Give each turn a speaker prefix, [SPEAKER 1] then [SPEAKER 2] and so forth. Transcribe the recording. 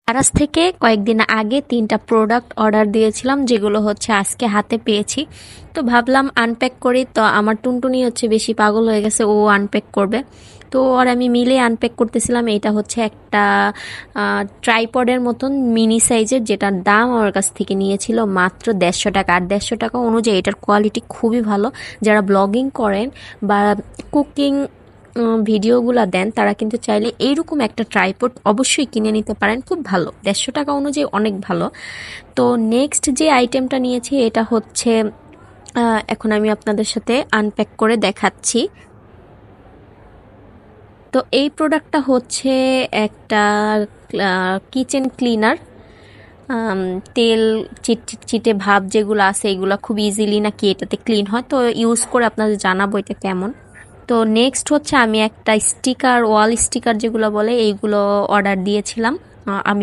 [SPEAKER 1] আরাস থেকে কয়েকদিন আগে 3টা প্রোডাক্ট অর্ডার দিয়েছিলাম, যেগুলো হচ্ছে আজকে হাতে পেয়েছি। তো ভাবলাম আনপ্যাক করি। তো আমার টুনটুনি হচ্ছে বেশি পাগল হয়ে গেছে, ও আনপ্যাক করবে। তো আর আমি মিলে আনপ্যাক করতেছিলাম। এটা হচ্ছে একটা ট্রাইপডের মতন মিনি সাইজের, যেটার দাম আমার কাছ থেকে নিয়েছিল মাত্র 150 টাকা। আর 150 টাকা অনুযায়ী এটার কোয়ালিটি খুবই ভালো। যারা ব্লগিং করেন বা কুকিং ভিডিওগুলো দেন, তারা কিন্তু চাইলে এইরকম একটা ট্রাইপড অবশ্যই কিনে নিতে পারেন। খুব ভালো, 150 টাকা অনুযায়ী অনেক ভালো। তো নেক্সট যে আইটেমটা নিয়েছি এটা হচ্ছে, এখন আমি আপনাদের সাথে আনপ্যাক করে দেখাচ্ছি। তো এই প্রোডাক্টটা হচ্ছে একটা কিচেন ক্লিনার। তেল চিটে ভাব যেগুলো আছে, এগুলো খুব ইজিলি নাকি এটাতে ক্লিন হয়। তো ইউজ করে আপনাদের জানাবো এটা কেমন। তো নেক্সট হচ্ছে আমি একটা স্টিকার, ওয়াল স্টিকার যেগুলো বলে, এইগুলো অর্ডার দিয়েছিলাম। আমি